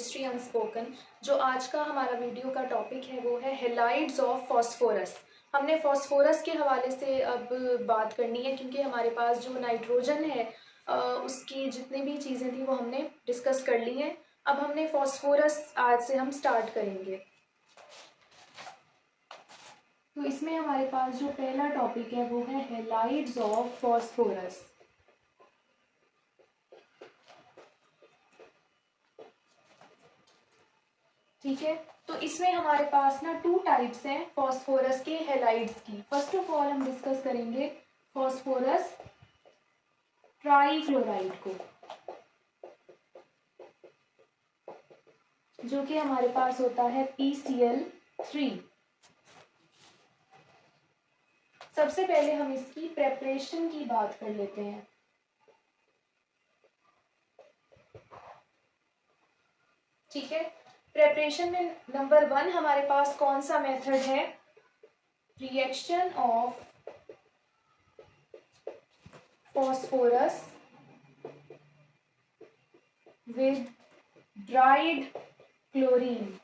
Chemistry unspoken. जो आज का हमारा वीडियो का टॉपिक है वो है हैलाइड्स ऑफ फॉस्फोरस। हमने फॉस्फोरस के हवाले से अब बात करनी है क्योंकि हमारे पास जो नाइट्रोजन है उसकी जितनी भी चीज़ें थी वो हमने डिस्कस कर ली हैं। अब हमने फॉस्फोरस आज से हम स्टार्ट करेंगे। तो इसमें हमारे पास जो पहला टॉपिक है वो है हैलाइड्स ऑफ फॉस्फोरस। ठीक है, तो इसमें हमारे पास ना टू टाइप्स हैं फॉस्फोरस के हैलाइड्स की। फर्स्ट ऑफ ऑल हम डिस्कस करेंगे फॉस्फोरस ट्राईक्लोराइड को, जो कि हमारे पास होता है PCl3। सबसे पहले हम इसकी प्रेपरेशन की बात कर लेते हैं। ठीक है, प्रेपरेशन में नंबर 1 हमारे पास कौन सा मेथड है? Reaction of phosphorus with dried chlorine.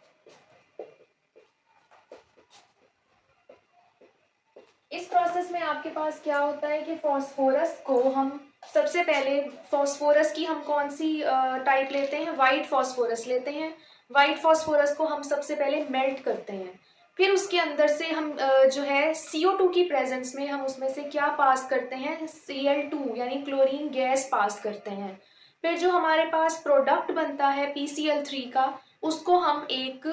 इस प्रोसेस में आपके पास क्या होता है कि फॉस्फोरस को हम सबसे पहले फॉस्फोरस की हम कौन सी टाइप लेते हैं? वाइट फॉस्फोरस लेते हैं। वाइट फॉस्फोरस को हम सबसे पहले मेल्ट करते हैं, फिर उसके अंदर से हम जो है CO2 की प्रेजेंस में हम उसमें से क्या पास करते हैं? Cl2 यानी क्लोरीन गैस पास करते हैं। फिर जो हमारे पास प्रोडक्ट बनता है PCl3 का, उसको हम एक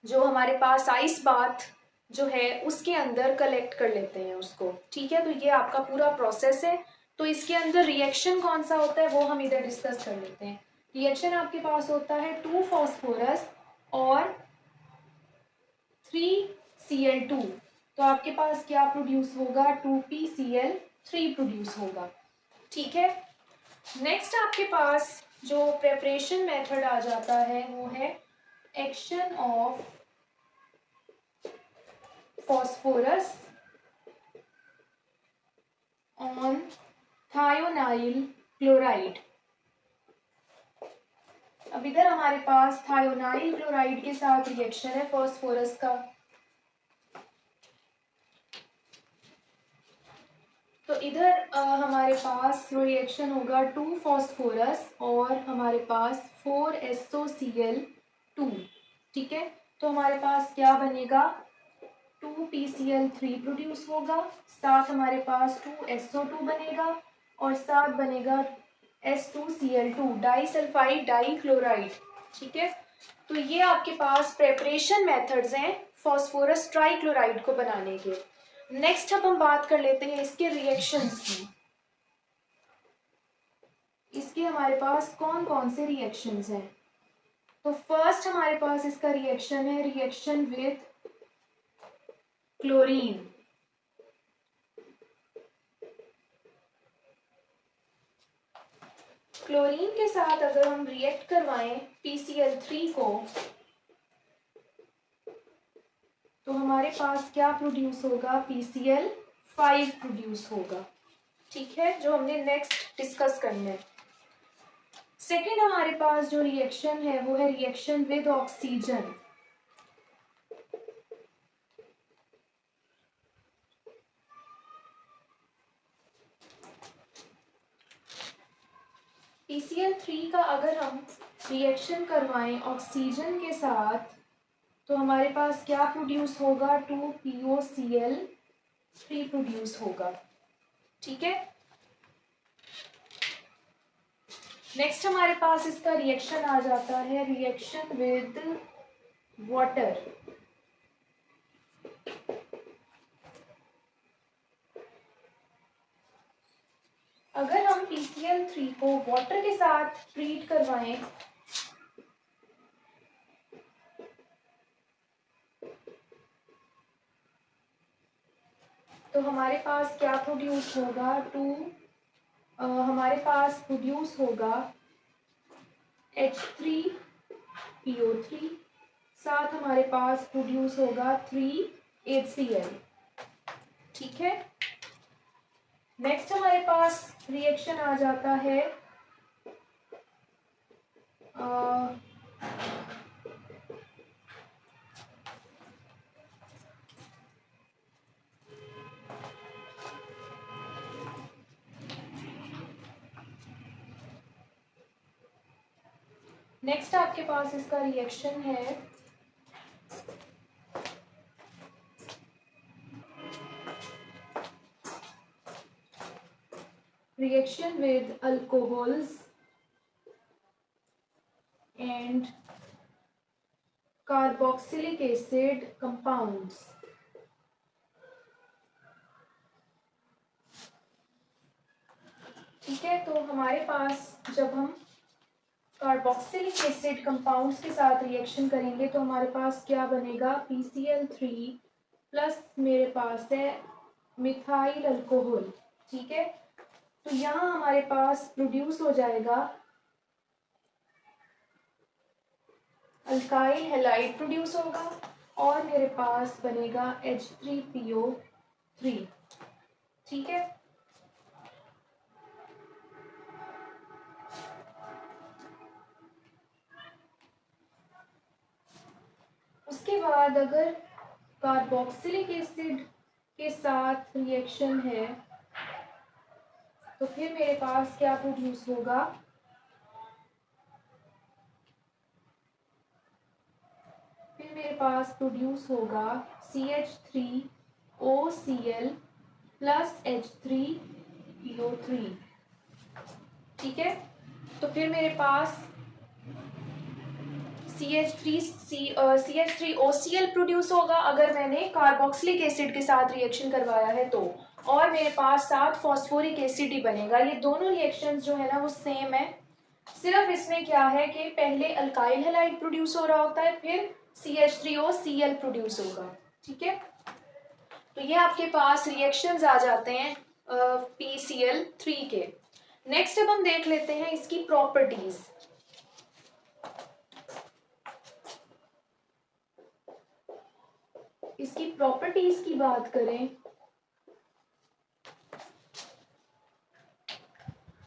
जो हमारे पास आइस बाथ जो है उसके अंदर कलेक्ट कर लेते हैं उसको। ठीक है, तो ये आपका पूरा प्रोसेस है। तो इसके अंदर रिएक्शन कौन सा होता है वो हम इधर डिस्कस कर लेते हैं। रिएक्शन आपके पास होता है 2 फॉस्फोरस और 3Cl2। तो आपके पास क्या प्रोड्यूस होगा? 2PCl3 प्रोड्यूस होगा। ठीक है, नेक्स्ट आपके पास जो प्रेपरेशन मेथड आ जाता है वो है action of phosphorus on thionyl chloride। अब इधर हमारे पास थायोनाइल क्लोराइड के साथ रिएक्शन है फॉस्फोरस का। तो इधर हमारे पास रिएक्शन होगा 2 फॉस्फोरस और हमारे पास 4SOCl2। ठीक है, तो हमारे पास क्या बनेगा? 2PCl3 प्रोड्यूस होगा, साथ हमारे पास 2SO2 बनेगा और साथ बनेगा S2Cl2 डाइसल्फाइड डाइक्लोराइड। ठीक है, तो ये आपके पास प्रेपरेशन मेथड्स हैं फॉस्फोरस ट्राइक्लोराइड को बनाने के। नेक्स्ट अब हम बात कर लेते हैं इसके रिएक्शंस की। इसके हमारे पास कौन कौन से रिएक्शंस हैं? तो फर्स्ट हमारे पास इसका रिएक्शन है रिएक्शन विद क्लोरीन। क्लोरीन के साथ अगर हम रिएक्ट करवाएं PCl3 को तो हमारे पास क्या प्रोड्यूस होगा? PCl5 प्रोड्यूस होगा। ठीक है, जो हमने नेक्स्ट डिस्कस करना है। सेकेंड हमारे पास जो रिएक्शन है वो है रिएक्शन विद ऑक्सीजन। PCl3 का अगर हम रिएक्शन करवाएं ऑक्सीजन के साथ तो हमारे पास क्या प्रोड्यूस होगा? 2POCl3 प्रोड्यूस होगा। ठीक है, नेक्स्ट हमारे पास इसका रिएक्शन आ जाता है रिएक्शन विद वाटर। अगर हम PCl3 को वाटर के साथ ट्रीट करवाएं तो हमारे पास क्या प्रोड्यूस होगा? हमारे पास प्रोड्यूस होगा H3PO3, साथ हमारे पास प्रोड्यूस होगा 3HCl। ठीक है, नेक्स्ट हमारे पास रिएक्शन आ जाता है नेक्स्ट आपके पास इसका रिएक्शन है reaction with alcohols and carboxylic acid compounds. ठीक है, तो हमारे पास जब हम कार्बोक्सिलिक एसिड कंपाउंड्स के साथ रिएक्शन करेंगे तो हमारे पास क्या बनेगा, PCl3 प्लस मेरे पास है मिथाइल अल्कोहल। ठीक है, तो यहाँ हमारे पास प्रोड्यूस हो जाएगा अल्काइल हैलाइड प्रोड्यूस होगा और मेरे पास बनेगा H3PO3। ठीक है, उसके बाद अगर कार्बोक्सिलिक एसिड के साथ रिएक्शन है तो फिर मेरे पास क्या प्रोड्यूस होगा, फिर मेरे पास प्रोड्यूस होगा CH3OCl प्लस H3PO3। ठीक है, तो फिर मेरे पास CH3OCl प्रोड्यूस होगा अगर मैंने कार्बोक्सिलिक एसिड के साथ रिएक्शन करवाया है तो, और मेरे पास साथ फॉस्फोरिक एसिड ही बनेगा। ये दोनों रिएक्शंस जो है ना वो सेम है, सिर्फ इसमें क्या है कि पहले अल्काइल हैलाइड प्रोड्यूस हो रहा होता है फिर CH3OCl प्रोड्यूस होगा। ठीक है, तो ये आपके पास रिएक्शंस आ जाते हैं PCl3 के। नेक्स्ट अब हम देख लेते हैं इसकी प्रॉपर्टीज। इसकी प्रॉपर्टीज की बात करें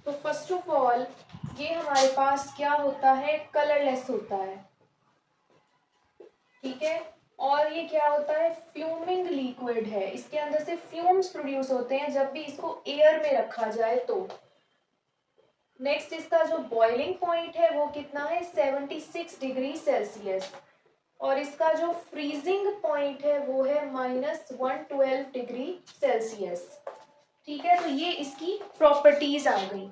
तो फर्स्ट ऑफ ऑल ये हमारे पास क्या होता है, कलरलेस होता है। ठीक है, और ये क्या होता है, फ्यूमिंग लिक्विड है, इसके अंदर से फ्यूम्स प्रोड्यूस होते हैं जब भी इसको एयर में रखा जाए तो। नेक्स्ट इसका जो बॉइलिंग पॉइंट है वो कितना है, 76 डिग्री सेल्सियस, और इसका जो फ्रीजिंग पॉइंट है वो है -112 डिग्री सेल्सियस। ठीक है, तो ये इसकी प्रॉपर्टीज आ गई।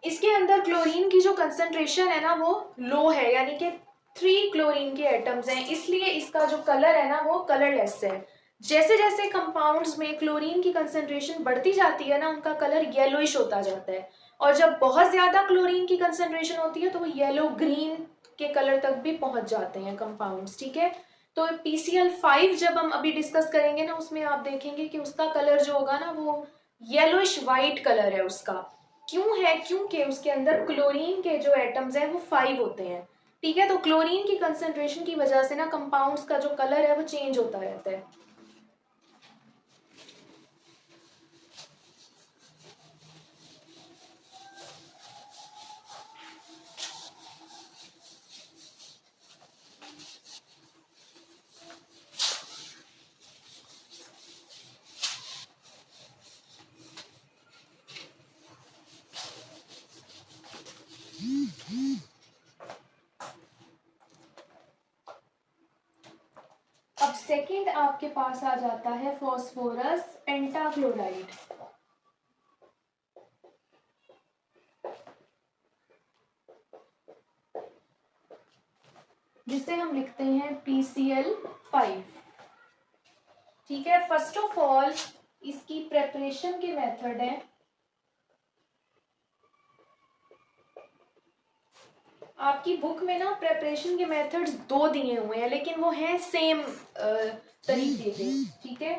इसके अंदर क्लोरीन की जो कंसंट्रेशन है ना वो लो है, यानी कि 3 क्लोरीन के एटम्स हैं, इसलिए इसका जो कलर है ना वो कलरलेस है। जैसे जैसे कंपाउंड्स में क्लोरीन की कंसंट्रेशन बढ़ती जाती है ना उनका कलर येलोइश होता जाता है, और जब बहुत ज्यादा क्लोरीन की कंसंट्रेशन होती है तो वो येलो ग्रीन के कलर तक भी पहुंच जाते हैं कंपाउंड्स। ठीक है, तो PCl5 जब हम अभी डिस्कस करेंगे ना उसमें आप देखेंगे कि उसका कलर जो होगा ना वो येलोइश वाइट कलर है उसका। क्यों है, क्योंकि उसके अंदर क्लोरीन के जो एटम्स हैं वो 5 होते हैं। ठीक है, तो क्लोरीन की कंसंट्रेशन की वजह से ना कंपाउंड्स का जो कलर है वो चेंज होता रहता है। अब सेकंड आपके पास आ जाता है फॉस्फोरस पेंटाक्लोराइड, जिसे हम लिखते हैं PCl5। ठीक है, फर्स्ट ऑफ ऑल इसकी प्रेपरेशन के मेथड है, आपकी बुक में ना प्रेपरेशन के मेथड्स 2 दिए हुए हैं लेकिन वो हैं सेम तरीके के। ठीक है,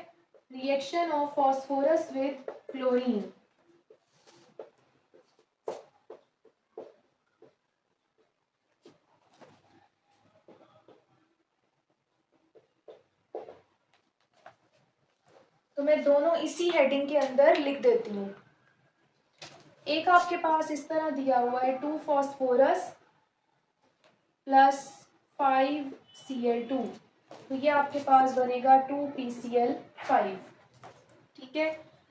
reaction of phosphorus with chlorine. तो मैं दोनों इसी हेडिंग के अंदर लिख देती हूँ। एक आपके पास इस तरह दिया हुआ है 2 फॉस्फोरस प्लस 5Cl2, तो ये आपके पास बनेगा 2PCl5। ठीक है,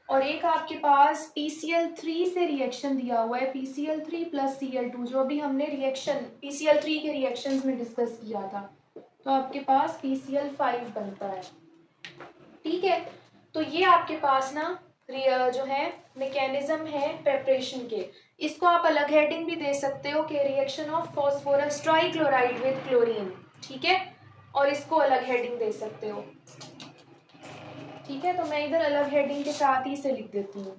और एक आपके पास PCl3 से रिएक्शन दिया हुआ है, PCl3 प्लस Cl2, जो अभी हमने रिएक्शन PCl3 के रिएक्शंस में डिस्कस किया था, तो आपके पास PCl5 बनता है। ठीक है, तो ये आपके पास ना जो है मैकेनिज्म है प्रेपरेशन के। इसको आप अलग हेडिंग भी दे सकते हो कि reaction of phosphorus trichloride with chlorine. ठीक है, और इसको अलग हेडिंग दे सकते हो। ठीक है, तो मैं इधर अलग हेडिंग के साथ ही से लिख देती हूँ।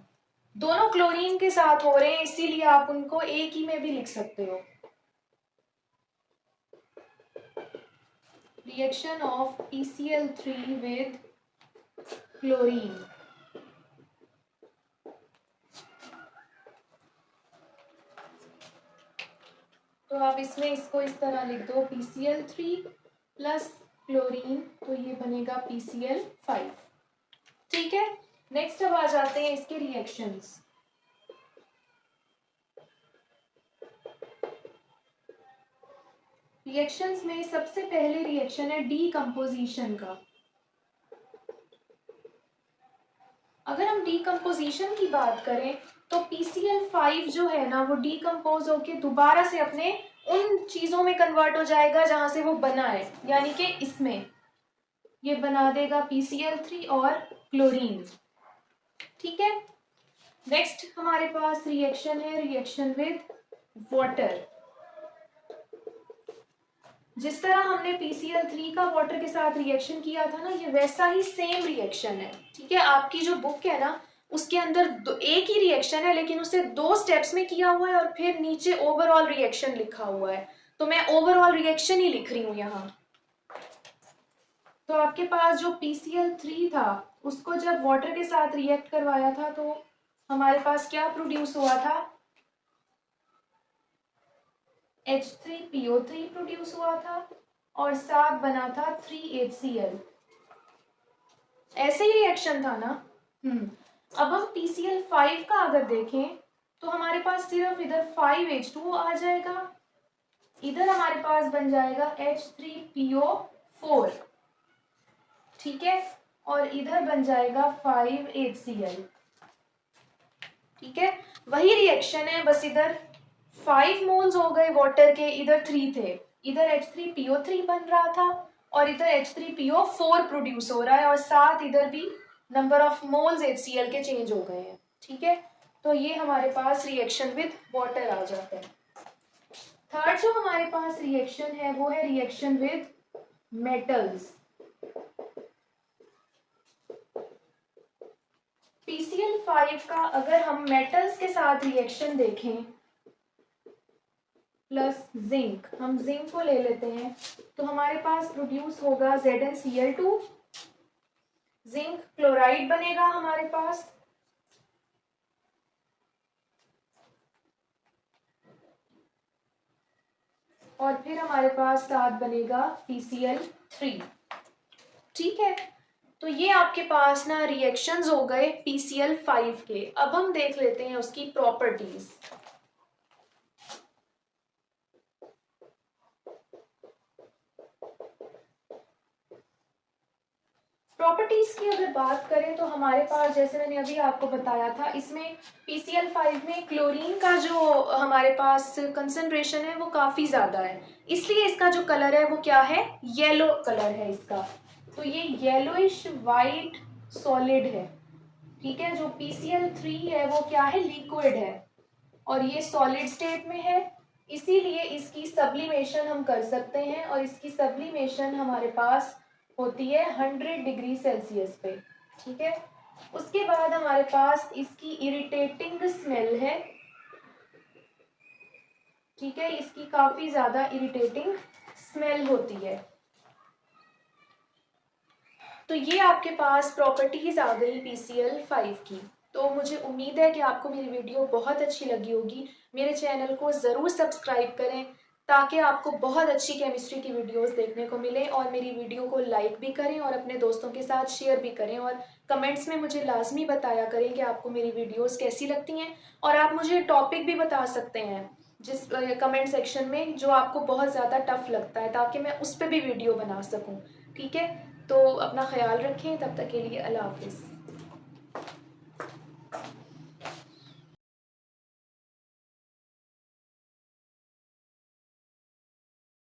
दोनों क्लोरीन के साथ हो रहे हैं, इसीलिए आप उनको एक ही में भी लिख सकते हो। Reaction of PCl3 with chlorine. तो आप इसमें इसको इस तरह लिख दो, PCl3 प्लस क्लोरीन, तो ये बनेगा PCl5। ठीक है, नेक्स्ट अब आ जाते हैं इसके रिएक्शंस। रिएक्शंस में सबसे पहले रिएक्शन है डीकंपोजिशन का। अगर हम डीकंपोजिशन की बात करें तो PCl5 जो है ना वो डीकंपोज होके दोबारा से अपने उन चीजों में कन्वर्ट हो जाएगा जहां से वो बना है, यानी कि इसमें ये बना देगा PCl3 और क्लोरीन। ठीक है, नेक्स्ट हमारे पास रिएक्शन है रिएक्शन विद वाटर। जिस तरह हमने PCl3 का वाटर के साथ रिएक्शन किया था ना, ये वैसा ही सेम रिएक्शन है। ठीक है, आपकी जो बुक है ना उसके अंदर एक ही रिएक्शन है, लेकिन उसे 2 स्टेप्स में किया हुआ है और फिर नीचे ओवरऑल रिएक्शन लिखा हुआ है, तो मैं ओवरऑल रिएक्शन ही लिख रही हूँ यहाँ। तो आपके पास जो PCl3 था उसको जब वाटर के साथ रिएक्ट करवाया था तो हमारे पास क्या प्रोड्यूस हुआ था, H3PO3 प्रोड्यूस हुआ था और साथ बना था 3HCl। ऐसे ही रिएक्शन था ना। अब हम PCl5 का अगर देखें तो हमारे पास सिर्फ इधर 5H2O आ जाएगा, इधर हमारे पास बन जाएगा H3PO4। ठीक है, और इधर बन जाएगा 5HCl। ठीक है, वही रिएक्शन है, बस इधर 5 मोल्स हो गए वाटर के, इधर 3 थे। इधर H3PO3 बन रहा था और इधर H3PO4 प्रोड्यूस हो रहा है, और साथ इधर भी नंबर ऑफ मोल्स HCl के चेंज हो गए हैं। ठीक है, तो ये हमारे पास रिएक्शन विद वाटर आ जाता है। थर्ड जो हमारे पास रिएक्शन है वो है रिएक्शन विद मेटल्स। PCl5 का अगर हम मेटल्स के साथ रिएक्शन देखें प्लस जिंक, हम जिंक को ले लेते हैं, तो हमारे पास प्रोड्यूस होगा ZnCl2, जिंक क्लोराइड बनेगा हमारे पास, और फिर हमारे पास साथ बनेगा PCl3। ठीक है, तो ये आपके पास ना रिएक्शंस हो गए PCl5 के। अब हम देख लेते हैं उसकी प्रॉपर्टीज। प्रॉपर्टीज की अगर बात करें तो हमारे पास, जैसे मैंने अभी आपको बताया था, इसमें PCl5 में क्लोरीन का जो हमारे पास कंसंट्रेशन है वो काफी ज्यादा है, इसलिए इसका जो कलर है वो क्या है, येलो कलर है इसका। तो ये येलोइश वाइट सॉलिड है। ठीक है, जो PCl3 है वो क्या है, लिक्विड है, और ये सॉलिड स्टेट में है, इसीलिए इसकी सब्लिमेशन हम कर सकते हैं, और इसकी सब्लिमेशन हमारे पास होती है 100 डिग्री सेल्सियस पे। ठीक है, उसके बाद हमारे पास इसकी इरिटेटिंग स्मेल है। ठीक है, इसकी काफी ज्यादा इरिटेटिंग स्मेल होती है। तो ये आपके पास प्रॉपर्टीज आ गई PCl5 की। तो मुझे उम्मीद है कि आपको मेरी वीडियो बहुत अच्छी लगी होगी। मेरे चैनल को ज़रूर सब्सक्राइब करें ताकि आपको बहुत अच्छी केमिस्ट्री की वीडियोस देखने को मिले, और मेरी वीडियो को लाइक भी करें और अपने दोस्तों के साथ शेयर भी करें, और कमेंट्स में मुझे लाजमी बताया करें कि आपको मेरी वीडियोस कैसी लगती हैं, और आप मुझे टॉपिक भी बता सकते हैं जिस कमेंट सेक्शन में जो आपको बहुत ज़्यादा टफ लगता है, ताकि मैं उस पर भी वीडियो बना सकूं। ठीक है, तो अपना ख्याल रखें, तब तक के लिए अल्लाह हाफिज़।